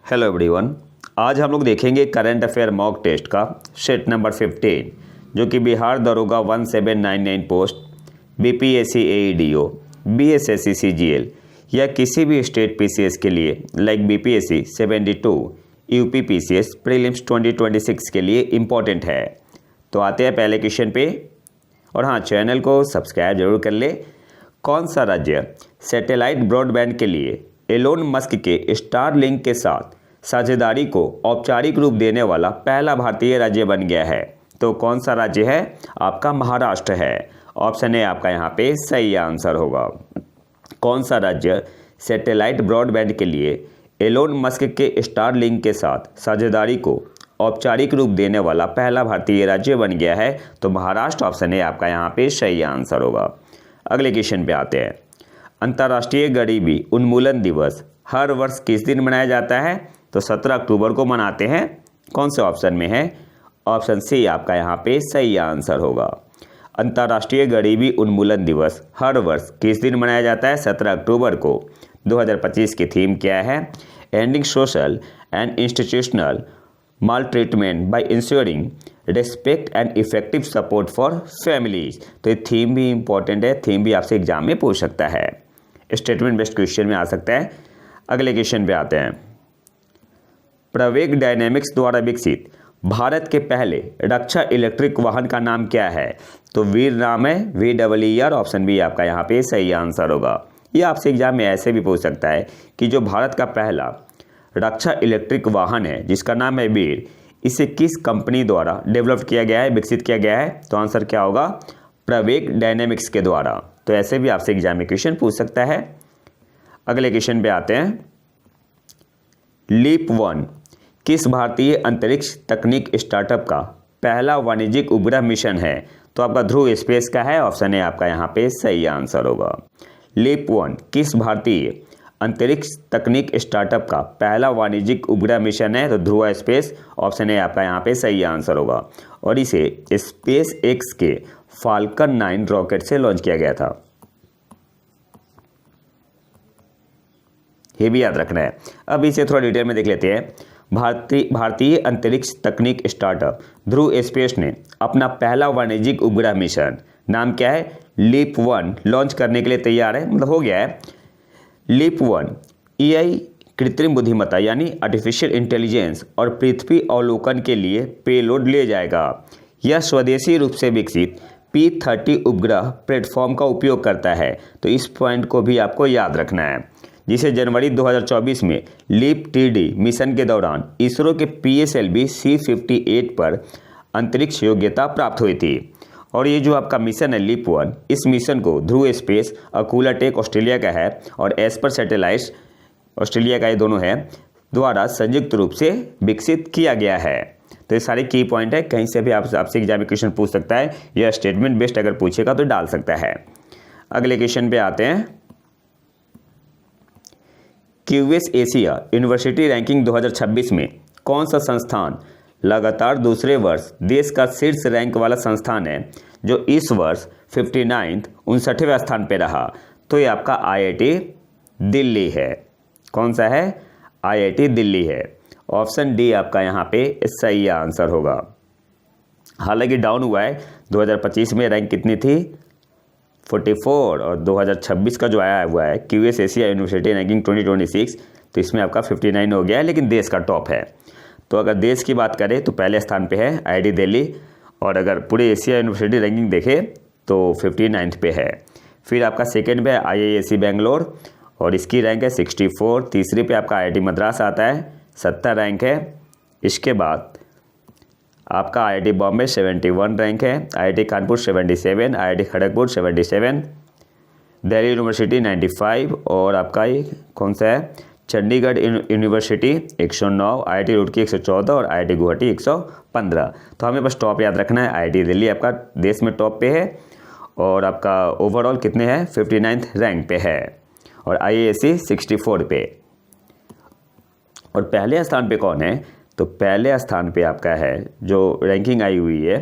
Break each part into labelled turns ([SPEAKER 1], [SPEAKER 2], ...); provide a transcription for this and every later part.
[SPEAKER 1] Hello everyone. आज हम लोग देखेंगे करंट अफेयर मॉक टेस्ट का सेट नंबर 15 जो कि बिहार दरोगा 1799 पोस्ट, बीपीएससी एईडीओ, बीएसएससी सीजीएल या किसी भी स्टेट पीसीएस के लिए like BPSC 72, UP PCS prelims 2026 के लिए इम्पॉर्टेंट है। तो आते हैं पहले क्वेश्चन पे। और हाँ, चैनल को सब्सक्राइब जरूर कर ले। कौन सा राज्य सैटेलाइट ब्रॉडबैंड के लिए एलोन मस्क के स्टारलिंक के साथ साझेदारी को औपचारिक रूप देने वाला पहला भारतीय राज्य बन गया है? तो कौन सा राज्य है? आपका महाराष्ट्र है। ऑप्शन ए आपका यहाँ पे सही आंसर होगा। कौन सा राज्य सैटेलाइट ब्रॉडबैंड के लिए एलोन मस्क के स्टारलिंक के साथ साझेदारी को औपचारिक रूप देने वाला पहला भारतीय राज्य बन गया है? तो महाराष्ट्र। ऑप्शन ए आपका यहाँ पे सही आंसर होगा। अगले क्वेश्चन पे आते हैं। अंतर्राष्ट्रीय गरीबी उन्मूलन दिवस हर वर्ष किस दिन मनाया जाता है? तो 17 अक्टूबर को मनाते हैं। कौन से ऑप्शन में है? ऑप्शन सी आपका यहाँ पे सही आंसर होगा। अंतर्राष्ट्रीय गरीबी उन्मूलन दिवस हर वर्ष किस दिन मनाया जाता है? 17 अक्टूबर को। 2025 की थीम क्या है? Ending social and institutional maltreatment by ensuring respect and effective support for families। तो ये थीम भी इंपॉर्टेंट है, थीम भी आपसे एग्जाम में पूछ सकता है, स्टेटमेंट बेस्ड क्वेश्चन में आ सकता है। अगले क्वेश्चन पे आते हैं। प्रवेग डायनेमिक्स द्वारा विकसित भारत के पहले रक्षा इलेक्ट्रिक वाहन का नाम क्या है? तो वीर नाम है, VEER। ऑप्शन बी आपका यहाँ पे सही आंसर होगा। ये आपसे एग्जाम में ऐसे भी पूछ सकता है कि जो भारत का पहला रक्षा इलेक्ट्रिक वाहन है जिसका नाम है वीर, इसे किस कंपनी द्वारा डेवलप किया गया है, विकसित किया गया है? तो आंसर क्या होगा? प्रवेग डायनेमिक्स के द्वारा। तो ऐसे भी आपसे एग्जाम में क्वेश्चन पूछ सकता है। अगले क्वेश्चन पे आते हैं। लीप 1 किस भारतीय अंतरिक्ष तकनीक स्टार्टअप का पहला वाणिज्यिक उपग्रह मिशन है? तो आपका ध्रुव स्पेस का है। ऑप्शन ए आपका यहाँ पे सही आंसर होगा। लीप 1 किस भारतीय अंतरिक्ष तकनीक स्टार्टअप का पहला वाणिज्यिक उपग्रह मिशन है? तो ध्रुव स्पेस। ऑप्शन ए आपका यहाँ पे सही आंसर होगा। और इसे स्पेस एक्स के फाल्कन 9 रॉकेट से लॉन्च किया गया था। ये भी याद रखना है। अब इसे थोड़ा डिटेल में देख लेते हैं। भारतीय अंतरिक्ष तकनीक स्टार्टअप ध्रुव स्पेस ने अपना पहला वाणिज्यिक उपग्रह मिशन नाम क्या है? लीप 1 लॉन्च करने के लिए तैयार है, मतलब हो गया है। लीप 1 AI कृत्रिम बुद्धिमत्ता यानी आर्टिफिशियल इंटेलिजेंस और पृथ्वी अवलोकन के लिए पेलोड ले जाएगा। यह स्वदेशी रूप से विकसित P30 उपग्रह प्लेटफॉर्म का उपयोग करता है। तो इस पॉइंट को भी आपको याद रखना है, जिसे जनवरी 2024 में लीप TD मिशन के दौरान इसरो के PSLV C58 पर अंतरिक्ष योग्यता प्राप्त हुई थी। और ये जो आपका मिशन है लीप 1, इस मिशन को ध्रुव स्पेस, अकूला टेक ऑस्ट्रेलिया का है और एस्पर सैटेलाइट्स ऑस्ट्रेलिया का, ये दोनों है, द्वारा संयुक्त रूप से विकसित किया गया है। तो ये सारे की पॉइंट है, कहीं से भी आपसे एग्जाम में क्वेश्चन पूछ सकता है या स्टेटमेंट बेस्ड अगर पूछेगा तो डाल सकता है। अगले क्वेश्चन पे आते हैं। QS एशिया यूनिवर्सिटी रैंकिंग 2026 में कौन सा संस्थान लगातार दूसरे वर्ष देश का शीर्ष रैंक वाला संस्थान है, जो इस वर्ष 59वें स्थान पे रहा? तो ये आपका IIT दिल्ली है। कौन सा है? IIT दिल्ली है। ऑप्शन डी आपका यहाँ पे सही आंसर होगा। हालांकि डाउन हुआ है, 2025 में रैंक कितनी थी? 44, और 2026 का जो आया हुआ है QS एशिया यूनिवर्सिटी रैंकिंग 2026, तो इसमें आपका 59 हो गया है, लेकिन देश का टॉप है। तो अगर देश की बात करें तो पहले स्थान पे है IIT दिल्ली, और अगर पूरे एशिया यूनिवर्सिटी रैंकिंग देखें तो 59 पे है। फिर आपका सेकंड पे है IISc बेंगलोर और इसकी रैंक है 64। तीसरे पे आपका IIT मद्रास आता है, 70 रैंक है। इसके बाद आपका IIT बॉम्बे 71 रैंक है, IIT Kanpur 77, IIT Kharagpur 77, Delhi university 95, और आपका ये कौन सा है? चंडीगढ़ यूनिवर्सिटी 109, IIT रुड़की 114 और IIT गुवाहाटी 115। तो हमें बस टॉप याद रखना है। IIT दिल्ली आपका देश में टॉप पे है और आपका ओवरऑल कितने हैं? 59 रैंक पे है, और IISc 64 पे। और पहले स्थान पे कौन है? तो पहले स्थान पे आपका है जो रैंकिंग आई हुई है,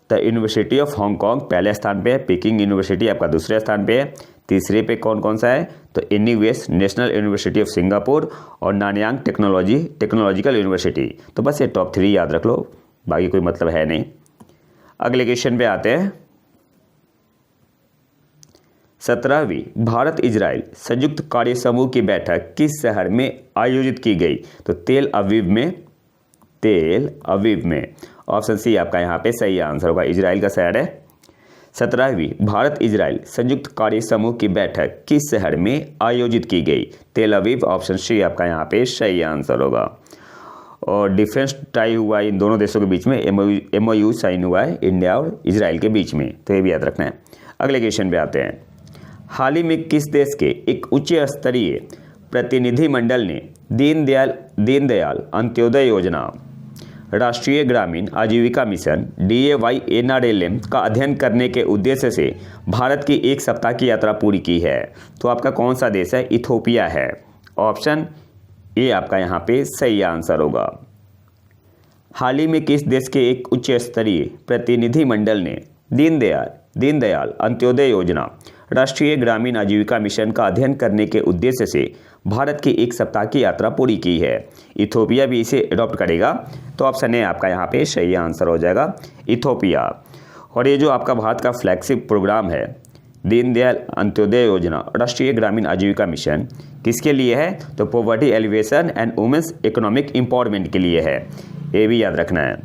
[SPEAKER 1] द यूनिवर्सिटी ऑफ हांगकांग पहले स्थान पे है, पीकिंग यूनिवर्सिटी आपका दूसरे स्थान पे है, तीसरे पे कौन कौन सा है, तो NUS national university of Singapore और नानयांग टेक्नोलॉजिकल यूनिवर्सिटी। तो बस ये टॉप 3 याद रख लो, बाकी कोई मतलब है नहीं। अगले क्वेश्चन पे आते हैं। 17वीं भारत इजराइल संयुक्त कार्य समूह की बैठक किस शहर में आयोजित की गई, तो तेल अवीव में। ऑप्शन सी आपका यहाँ पे सही आंसर होगा, इजराइल का शहर है। 17वीं भारत इजराइल संयुक्त कार्य समूह की बैठक किस शहर में आयोजित की गई, तेल अवीव। ऑप्शन सी आपका यहाँ पे सही आंसर होगा। और डिफेंस टाई हुआ है इन दोनों देशों के बीच में, MOU साइन हुआ है इंडिया और इजराइल के बीच में, तो ये भी याद रखना है। अगले क्वेश्चन पे आते हैं। हाल ही में किस देश के एक उच्च स्तरीय प्रतिनिधिमंडल ने दीनदयाल अंत्योदय योजना, राष्ट्रीय ग्रामीण आजीविका मिशन DAY/NRLM का अध्ययन करने के उद्देश्य से भारत की 1 सप्ताह की यात्रा पूरी की है? तो आपका कौन सा देश है, इथोपिया है। ऑप्शन ए आपका यहाँ पे सही आंसर होगा। हाल ही में किस देश के एक उच्च स्तरीय प्रतिनिधिमंडल ने दीनदयाल अंत्योदय योजना, राष्ट्रीय ग्रामीण आजीविका मिशन का अध्ययन करने के उद्देश्य से भारत की 1 सप्ताह की यात्रा पूरी की है? इथोपिया भी इसे अडॉप्ट करेगा, तो ऑप्शन ए आपका यहाँ पे सही आंसर हो जाएगा, इथोपिया। और ये जो आपका भारत का फ्लैगशिप प्रोग्राम है दीनदयाल अंत्योदय योजना, राष्ट्रीय ग्रामीण आजीविका मिशन, किसके लिए है, तो poverty elevation and women's economic empowerment के लिए है। ये भी याद रखना है,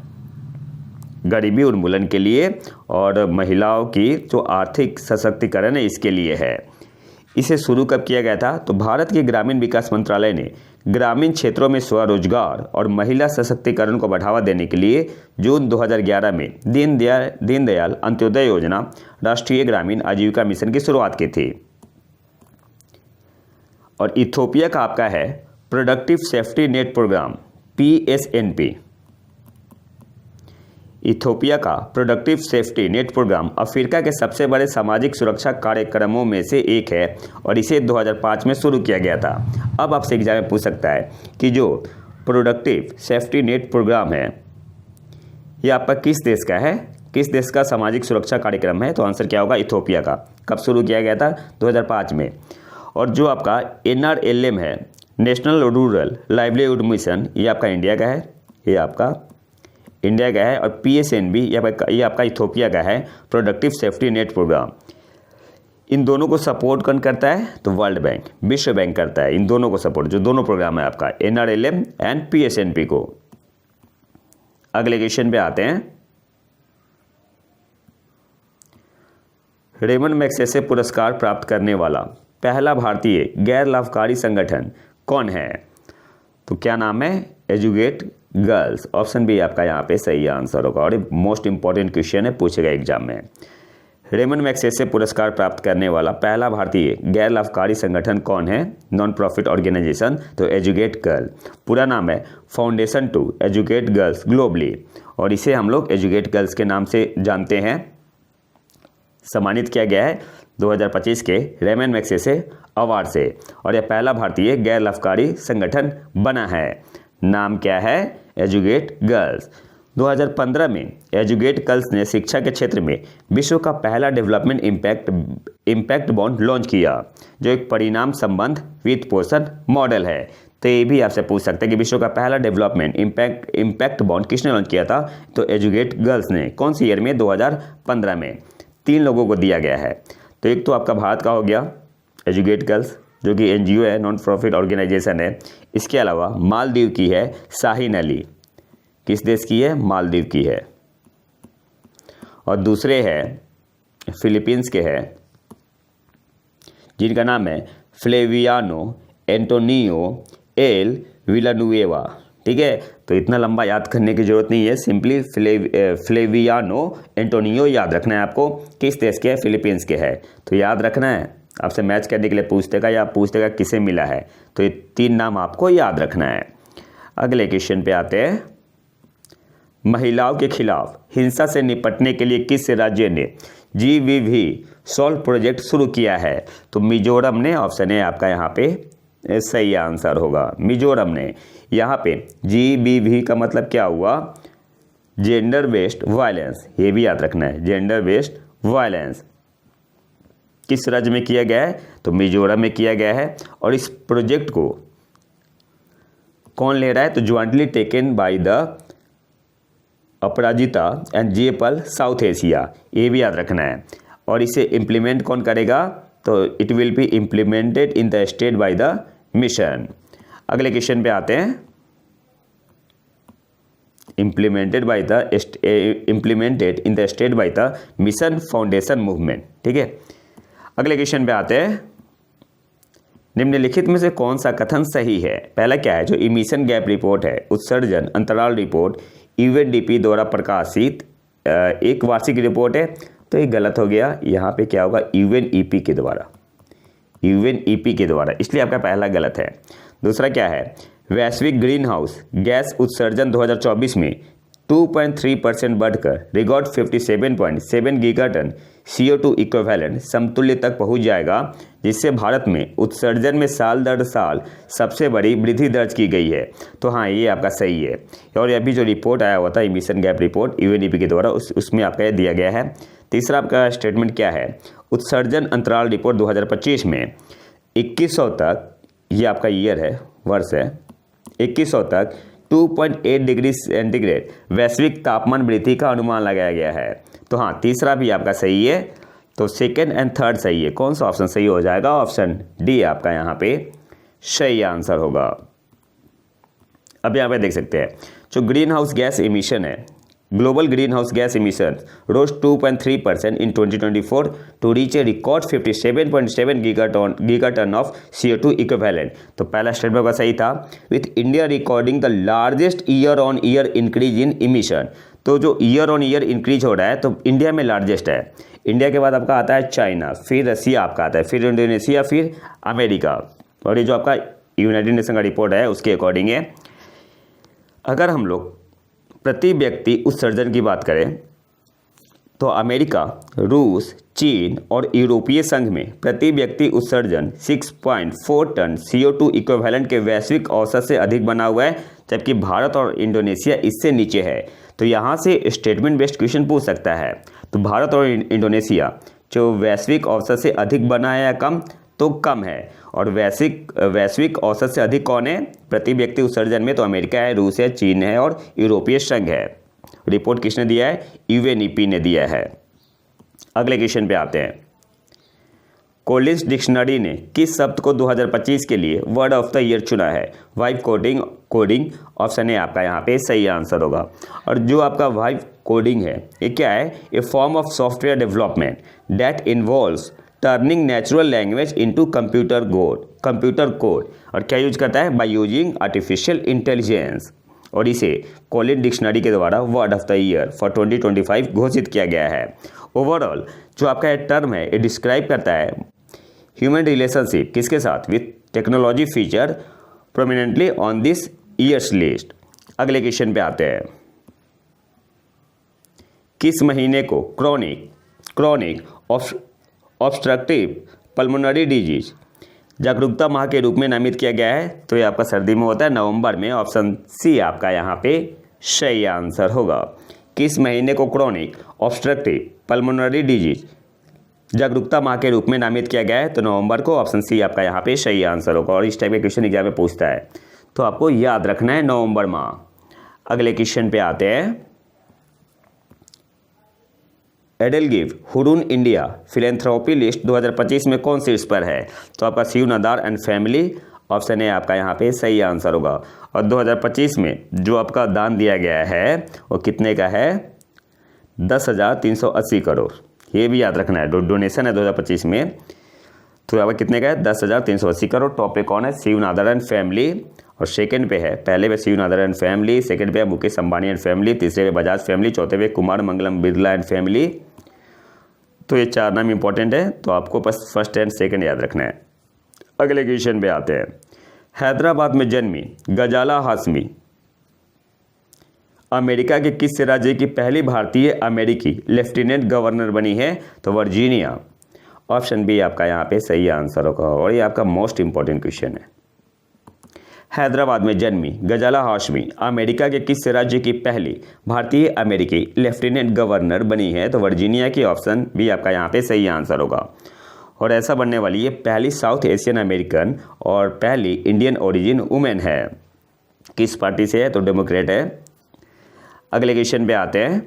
[SPEAKER 1] गरीबी उन्मूलन के लिए और महिलाओं की जो आर्थिक सशक्तिकरण है इसके लिए है। इसे शुरू कब किया गया था, तो भारत के ग्रामीण विकास मंत्रालय ने ग्रामीण क्षेत्रों में स्वरोजगार और महिला सशक्तिकरण को बढ़ावा देने के लिए जून 2011 में दीनदयाल अंत्योदय योजना, राष्ट्रीय ग्रामीण आजीविका मिशन की शुरुआत की थी। और इथोपिया का आपका है productive safety net program, PSNP। Ethiopia का productive safety net program Africa के सबसे बड़े सामाजिक सुरक्षा कार्यक्रमों में से एक है और इसे 2005 में शुरू किया गया था। अब आपसे एग्जाम में पूछ सकता है कि जो प्रोडक्टिव सेफ्टी नेट प्रोग्राम है ये आपका किस देश का है, किस देश का सामाजिक सुरक्षा कार्यक्रम है, तो आंसर क्या होगा, इथोपिया का। कब शुरू किया गया था, 2005 में। और जो आपका NRLM है, नेशनल रूरल लाइवलीहुड मिशन, ये आपका इंडिया का है, ये आपका इंडिया का है। और PSNB ये आपका इथोपिया का है, प्रोडक्टिव सेफ्टी नेट प्रोग्राम। इन दोनों को सपोर्ट कौन करता है, तो वर्ल्ड बैंक, विश्व बैंक करता है इन दोनों को सपोर्ट, जो दोनों प्रोग्राम है आपका NRLM एंड PSNP को। अगले क्वेश्चन पे आते हैं। रेमन मैग्सेसे पुरस्कार प्राप्त करने वाला पहला भारतीय गैर लाभकारी संगठन कौन है, तो क्या नाम है, एजुकेट गर्ल्स। ऑप्शन बी आपका यहाँ पे सही आंसर होगा। और ये मोस्ट इंपॉर्टेंट क्वेश्चन है, पूछेगा एग्जाम में। रेमन मैग्सेसे पुरस्कार प्राप्त करने वाला पहला भारतीय गैर लाभकारी संगठन कौन है, नॉन प्रॉफिट ऑर्गेनाइजेशन, तो एजुकेट गर्ल। पूरा नाम है foundation to educate girls globally, और इसे हम लोग एजुकेट गर्ल्स के नाम से जानते हैं। सम्मानित किया गया है 2025 के रेमन मैग्सेसे अवार्ड से, और यह पहला भारतीय गैर लाभकारी संगठन बना है। नाम क्या है, एजुकेट गर्ल्स। 2015 में एजुकेट गर्ल्स ने शिक्षा के क्षेत्र में विश्व का पहला डेवलपमेंट इम्पैक्ट बॉन्ड लॉन्च किया, जो एक परिणाम संबंध वित्त पोषण मॉडल है। तो ये भी आपसे पूछ सकते हैं कि विश्व का पहला डेवलपमेंट इम्पैक्ट बॉन्ड किसने लॉन्च किया था, तो एजुकेट गर्ल्स ने। कौन सी ईयर में, 2015 में। 3 लोगों को दिया गया है। तो एक तो आपका भारत का हो गया एजुकेट गर्ल्स, जो कि NGO है, नॉन प्रॉफिट ऑर्गेनाइजेशन है। इसके अलावा मालदीव की है शाहीन अली, किस देश की है, मालदीव की है। और दूसरे है फिलीपींस के हैं, जिनका नाम है फ्लेवियानो एंटोनियो एल विलानुएवा। ठीक है, तो इतना लंबा याद करने की जरूरत नहीं है, सिंपली फ्लेवियानो एंटोनियो याद रखना है आपको। किस देश के है, फिलीपींस के है। तो याद रखना है, आपसे मैच करने के लिए पूछतेगा या पूछतेगा किसे मिला है, तो ये 3 नाम आपको याद रखना है। अगले क्वेश्चन पे आते हैं। महिलाओं के खिलाफ हिंसा से निपटने के लिए किस राज्य ने GBV सॉल्व प्रोजेक्ट शुरू किया है, तो मिजोरम ने। ऑप्शन है आपका यहाँ पे सही आंसर होगा, मिजोरम ने। यहाँ पे GBV का मतलब क्या हुआ, जेंडर बेस्ड वायलेंस, ये भी याद रखना है, जेंडर बेस्ड वायलेंस। किस राज्य में किया गया है? तो मिजोरम में किया गया है। और इस प्रोजेक्ट को कौन ले रहा है? तो jointly taken by the Aparajita and JPAL South Asia, ये भी याद रखना है। और इसे इम्प्लीमेंट कौन करेगा? तो it will be implemented in the state by the mission. अगले क्वेश्चन पे आते हैं। implemented in the state by the mission foundation movement। ठीक है, अगले क्वेश्चन पे आते हैं। निम्नलिखित में से कौन सा कथन सही है? पहला क्या है? जो इमिशन गैप रिपोर्ट है, उत्सर्जन अंतराल रिपोर्ट यूएनडीपी द्वारा प्रकाशित एक वार्षिक रिपोर्ट है, तो ये गलत हो गया। यहाँ पे क्या होगा? यूएनईपी के द्वारा, यूएनईपी के द्वारा, इसलिए आपका पहला गलत है। दूसरा क्या है? वैश्विक ग्रीन हाउस गैस उत्सर्जन 2024 में 2.3% बढ़कर रिकॉर्ड 57.7 गीगाटन CO2 इक्विवेलेंट समतुल्य तक पहुंच जाएगा, जिससे भारत में उत्सर्जन में साल दर साल सबसे बड़ी वृद्धि दर्ज की गई है। तो हाँ, ये आपका सही है। और अभी जो रिपोर्ट आया हुआ था इमिशन गैप रिपोर्ट यूएनईपी के द्वारा, उसमें आपका दिया गया है। तीसरा आपका स्टेटमेंट क्या है? उत्सर्जन अंतराल रिपोर्ट 2025 में 2100 तक, ये आपका ईयर है, वर्ष है, 2100 तक 2.8 डिग्री सेंटीग्रेड वैश्विक तापमान वृद्धि का अनुमान लगाया गया है। तो हाँ, तीसरा भी आपका सही है। तो सेकंड एंड थर्ड सही है। कौन सा ऑप्शन सही हो जाएगा? ऑप्शन डी आपका यहाँ पे सही आंसर होगा। अब यहाँ पे देख सकते हैं जो ग्रीन हाउस गैस इमिशन है, global green house gas emission rose 2.3% in 2024 to reach a record 57.7 gigaton of CO2 equivalent। तो पहला स्टेटमेंट का सही था, with India recording the largest year on year increase in emission. तो जो year on year increase हो रहा है, तो इंडिया में लार्जेस्ट है। इंडिया के बाद आपका आता है चाइना, फिर रसिया आपका आता है, फिर इंडोनेशिया, फिर अमेरिका। और ये जो आपका यूनाइटेड नेशन का रिपोर्ट है उसके अकॉर्डिंग है। अगर हम लोग प्रति व्यक्ति उत्सर्जन की बात करें तो अमेरिका, रूस, चीन और यूरोपीय संघ में प्रति व्यक्ति उत्सर्जन 6.4 टन CO2 इक्विवेलेंट के वैश्विक औसत से अधिक बना हुआ है, जबकि भारत और इंडोनेशिया इससे नीचे है। तो यहाँ से स्टेटमेंट बेस्ड क्वेश्चन पूछ सकता है। तो भारत और इंडोनेशिया जो वैश्विक औसत से अधिक बना है या कम? तो कम है। और वैश्विक औसत से अधिक कौन है प्रति व्यक्ति उत्सर्जन में? तो अमेरिका है, रूस है, चीन है और यूरोपीय संघ है। रिपोर्ट किसने दिया है? यूएनईपी ने दिया है। अगले क्वेश्चन पे आते हैं। कोलिंस डिक्शनरी ने किस शब्द को 2025 के लिए वर्ड ऑफ द ईयर चुना है? वाइब कोडिंग ऑप्शन है आपका यहाँ पे सही आंसर होगा। और जो आपका वाइब कोडिंग है, ये क्या है? A form of software development that involves turning natural language into computer code. और क्या यूज करता है? By using artificial intelligence. और इसे कोलिन डिक्शनरी के द्वारा word of the year for 2025 घोषित किया गया है। ओवरऑल जो आपका ये टर्म है, ये डिस्क्राइब करता है ह्यूमन रिलेशनशिप किसके साथ? With technology feature prominently on this years list. अगले क्वेश्चन पे आते हैं। किस महीने को क्रॉनिक ऑब्स्ट्रक्टिव पल्मोनरी डिजीज जागरूकता माह के रूप में नामित किया गया है? तो ये आपका सर्दी में होता है, नवंबर में। ऑप्शन सी आपका यहाँ पे सही आंसर होगा। किस महीने को क्रॉनिक ऑब्स्ट्रक्टिव पल्मोनरी डिजीज जागरूकता माह के रूप में नामित किया गया है? तो नवंबर को। ऑप्शन सी आपका यहाँ पे सही आंसर होगा। और इस टाइप के क्वेश्चन एग्जाम में पूछता है, तो आपको याद रखना है नवंबर माह। अगले क्वेश्चन पे आते हैं। EdelGive Hurun India philanthropy list 2025 में कौन शीर्ष पर है? तो आपका शिव नादार एंड फैमिली ऑप्शन है आपका यहाँ पे सही आंसर होगा। और 2025 में जो आपका दान दिया गया है वो कितने का है? 10,380 करोड़। ये भी याद रखना है, डोनेशन है 2025 में। तो आपका कितने का है? 10,380 करोड़। टॉप पे कौन है? Shiv Nadar and family. और सेकंड पे है, पहले पे Shiv Nadar and family, second पे मुकेश अंबानी एंड फैमिली, तीसरे पे बजाज फैमिली, चौथे पे कुमार मंगलम बिरला एंड फैमिली। तो ये चार नाम इंपॉर्टेंट है, तो आपको बस फर्स्ट एंड सेकंड याद रखना है। अगले क्वेश्चन पे आते हैं। हैदराबाद में जन्मी गजाला हाशमी अमेरिका के किस राज्य की पहली भारतीय अमेरिकी लेफ्टिनेंट गवर्नर बनी है? तो वर्जीनिया। ऑप्शन बी आपका यहाँ पे सही आंसर होगा। और ये आपका मोस्ट इंपॉर्टेंट क्वेश्चन है। हैदराबाद में जन्मी गजाला हाशमी अमेरिका के किस राज्य की पहली भारतीय अमेरिकी लेफ्टिनेंट गवर्नर बनी है? तो वर्जीनिया की। ऑप्शन बी आपका यहाँ पे सही आंसर होगा। और ऐसा बनने वाली ये पहली साउथ एशियन अमेरिकन और पहली इंडियन ओरिजिन वुमेन है। किस पार्टी से है? तो डेमोक्रेट है। अगले क्वेश्चन पे आते हैं।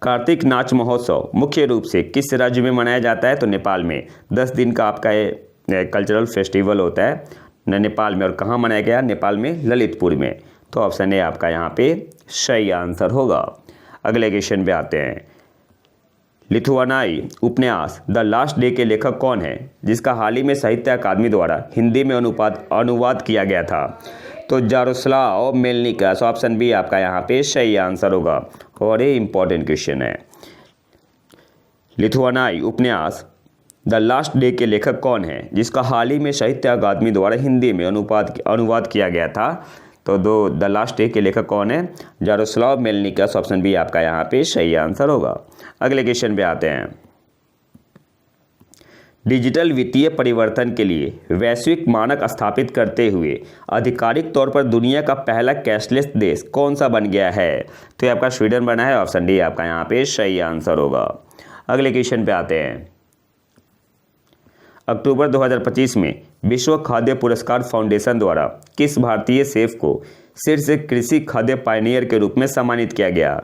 [SPEAKER 1] कार्तिक नाच महोत्सव मुख्य रूप से किस राज्य में मनाया जाता है? तो नेपाल में। 10 दिन का आपका ये कल्चरल फेस्टिवल होता है नेपाल में। और कहाँ मनाया गया? नेपाल में, ललितपुर में। तो ऑप्शन ए आपका यहाँ पे सही आंसर होगा। अगले क्वेश्चन पे आते हैं। लिथुआनाई उपन्यास द लास्ट डे के लेखक कौन है, जिसका हाल ही में साहित्य अकादमी द्वारा हिंदी में अनुवाद किया गया था? तो जारोस्लाव मेलनिकस। ऑप्शन बी आपका यहाँ पे सही आंसर होगा। और ये इंपॉर्टेंट क्वेश्चन है। लिथुआनाई उपन्यास द लास्ट डे के लेखक कौन है, जिसका हाल ही में साहित्य अकादमी द्वारा हिंदी में अनुवाद किया गया था? तो द लास्ट डे के लेखक कौन है? जारोस्लाव मेलनिकस। ऑप्शन बी आपका यहाँ पे सही आंसर होगा। अगले क्वेश्चन पे आते हैं। डिजिटल वित्तीय परिवर्तन के लिए वैश्विक मानक स्थापित करते हुए आधिकारिक तौर पर दुनिया का पहला कैशलेस देश कौन सा बन गया है? तो ये आपका स्वीडन बना है। ऑप्शन डी आपका यहाँ पे सही आंसर होगा। अगले क्वेश्चन पे आते हैं। अक्टूबर 2025 में विश्व खाद्य पुरस्कार फाउंडेशन द्वारा किस भारतीय शेफ को शीर्ष कृषि खाद्य पायनियर के रूप में सम्मानित किया गया?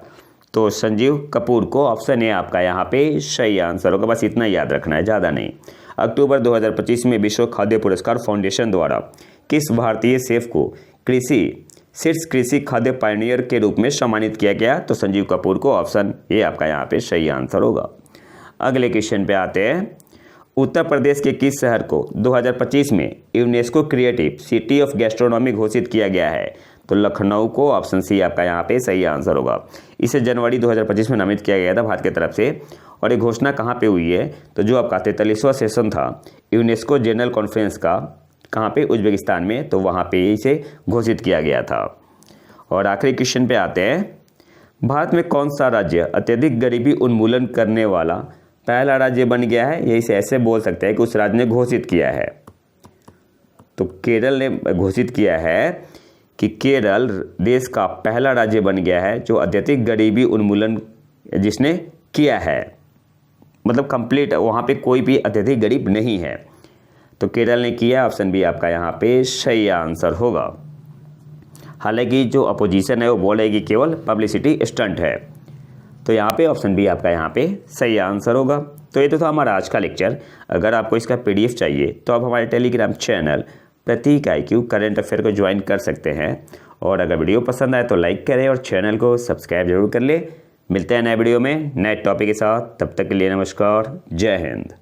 [SPEAKER 1] तो संजीव कपूर को। ऑप्शन ए आपका यहाँ पे सही आंसर होगा। बस इतना याद रखना है, ज़्यादा नहीं। अक्टूबर 2025 में विश्व खाद्य पुरस्कार फाउंडेशन द्वारा किस भारतीय शेफ को शीर्ष कृषि खाद्य पायनियर के रूप में सम्मानित किया गया? तो संजीव कपूर को। ऑप्शन ए आपका यहाँ पे सही आंसर होगा। अगले क्वेश्चन पे आते हैं। उत्तर प्रदेश के किस शहर को 2025 में UNESCO creative city of gastronomy घोषित किया गया है? तो लखनऊ को। ऑप्शन सी आपका यहाँ पे सही आंसर होगा। इसे जनवरी 2025 में नामित किया गया था भारत की तरफ से। और ये घोषणा कहाँ पे हुई है? तो जो आपका 43वां सेशन था यूनेस्को जनरल कॉन्फ्रेंस का, कहाँ पे? उज्बेकिस्तान में। तो वहाँ पे इसे घोषित किया गया था। और आखिरी क्वेश्चन पे आते हैं। भारत में कौन सा राज्य अत्यधिक गरीबी उन्मूलन करने वाला पहला राज्य बन गया है? ये इसे ऐसे बोल सकते हैं कि उस राज्य ने घोषित किया है। तो केरल ने घोषित किया है कि केरल देश का पहला राज्य बन गया है जो अत्यधिक गरीबी उन्मूलन जिसने किया है, मतलब कंप्लीट, वहाँ पे कोई भी अत्यधिक गरीब नहीं है। तो केरल ने किया। ऑप्शन बी आपका यहाँ पे सही आंसर होगा। हालांकि जो अपोजिशन है वो बोल रही कि केवल पब्लिसिटी स्टंट है। तो यहाँ पे ऑप्शन बी आपका यहाँ पे सही आंसर होगा। तो ये तो था हमारा आज का लेक्चर। अगर आपको इसका PDF चाहिए तो आप हमारे टेलीग्राम चैनल प्रतीक IQ करंट अफेयर को ज्वाइन कर सकते हैं। और अगर वीडियो पसंद आए तो लाइक करें और चैनल को सब्सक्राइब जरूर कर ले। मिलते हैं नए वीडियो में नए टॉपिक के साथ। तब तक के लिए नमस्कार। जय हिंद।